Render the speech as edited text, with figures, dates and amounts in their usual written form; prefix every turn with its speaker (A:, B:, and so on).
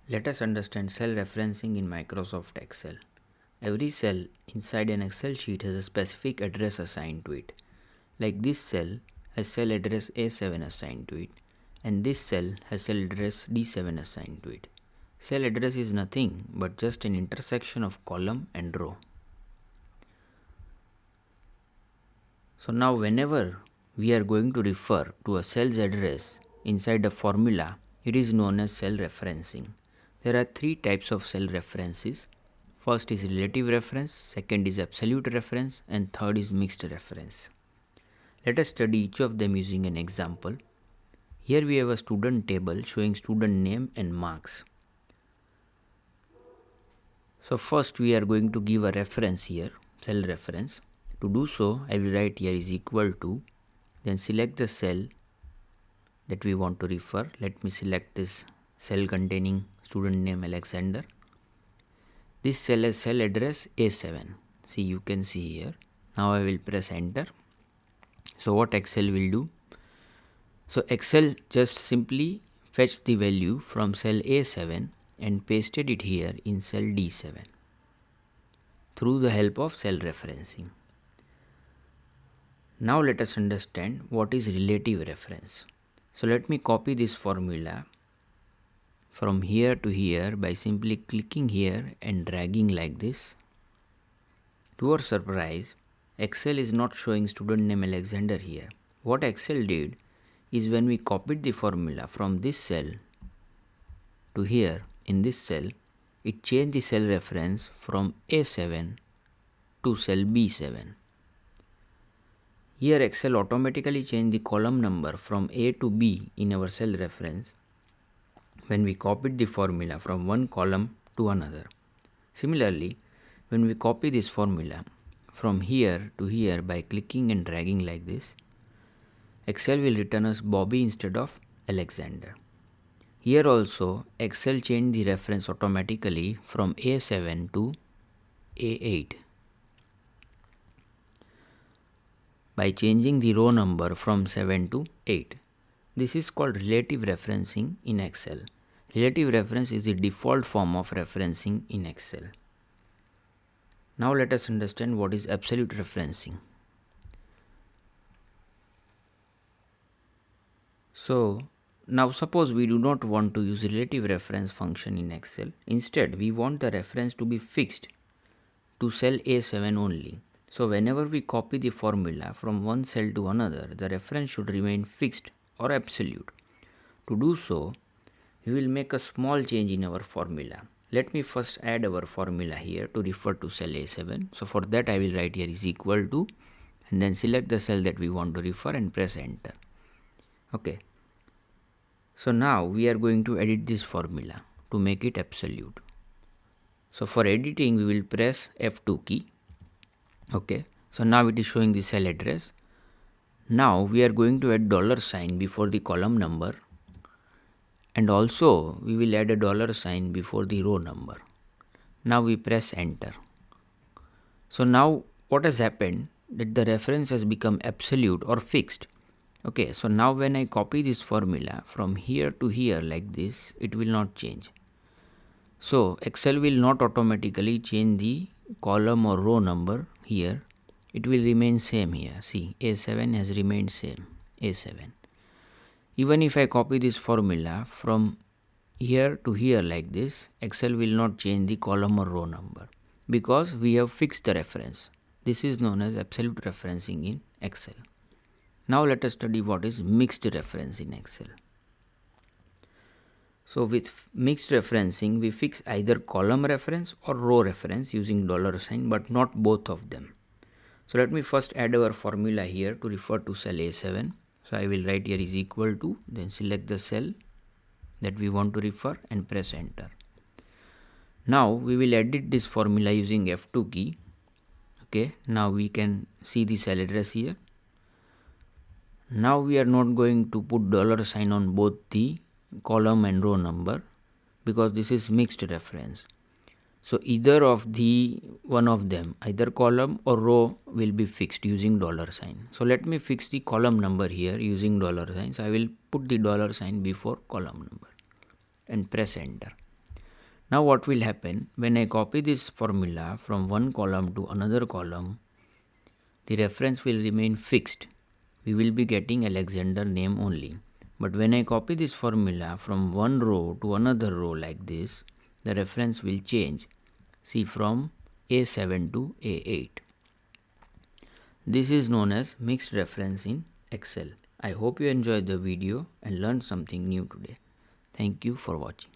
A: Let us understand cell referencing in Microsoft Excel. Every cell inside an Excel sheet has a specific address assigned to it. Like this cell has cell address A7 assigned to it, and this cell has cell address D7 assigned to it. Cell address is nothing but just an intersection of column and row. So now whenever we are going to refer to a cell's address inside a formula, it is known as cell referencing. There are three types of cell references. First is relative reference, second is absolute reference, and third is mixed reference. Let us study each of them using an example. Here we have a student table showing student name and marks. So first we are going to give a reference here, cell reference. To do so, I will write here is equal to, then select the cell that we want to refer. Let me select this cell containing student name Alexander. This cell has cell address A7. See, you can see here. Now I will press enter. So what Excel will do? So Excel just simply fetched the value from cell A7 and pasted it here in cell D7 through the help of cell referencing. Now let us understand what is relative reference. So let me copy this formula from here to here by simply clicking here and dragging like this. To our surprise, Excel is not showing student name Alexander here. What Excel did is when we copied the formula from this cell to here in this cell, it changed the cell reference from A7 to cell B7. Here Excel automatically changed the column number from A to B in our cell reference when we copied the formula from one column to another. Similarly, when we copy this formula from here to here by clicking and dragging like this, Excel will return us Bobby instead of Alexander. Here also, Excel changed the reference automatically from A7 to A8 by changing the row number from 7 to 8. This is called relative referencing in Excel. Relative reference is the default form of referencing in Excel. Now let us understand what is absolute referencing. So now suppose we do not want to use relative reference function in Excel. Instead, we want the reference to be fixed to cell A7 only. So whenever we copy the formula from one cell to another, the reference should remain fixed or absolute. To do so, we will make a small change in our formula. Let me first add our formula here to refer to cell A7. So for that I will write here is equal to and then select the cell that we want to refer and press enter. Okay. So now we are going to edit this formula to make it absolute. So for editing we will press F2 key. Okay. So now it is showing the cell address. Now we are going to add $sign before the column number, and also we will add a $sign before the row number. Now we press enter. So now what has happened that the reference has become absolute or fixed. Okay, so now when I copy this formula from here to here like this, it will not change. So Excel will not automatically change the column or row number here. It will remain same here. See, A7 has remained same, A7. Even if I copy this formula from here to here like this, Excel will not change the column or row number because we have fixed the reference. This is known as absolute referencing in Excel. Now let us study what is mixed reference in Excel. So with mixed referencing, we fix either column reference or row reference using $sign, but not both of them. So let me first add our formula here to refer to cell A7. So I will write here is equal to, then select the cell that we want to refer and press enter. Now we will edit this formula using F2 key. Okay, now we can see the cell address here. Now we are not going to put $sign on both the column and row number because this is mixed reference. So either of the one of them, either column or row will be fixed using $sign. So let me fix the column number here using $sign. So I will put the $sign before column number and press enter. Now what will happen when I copy this formula from one column to another column, the reference will remain fixed. We will be getting Alexander name only. But when I copy this formula from one row to another row like this, the reference will change. See, from A7 to A8. This is known as mixed reference in Excel. I hope you enjoyed the video and learned something new today. Thank you for watching.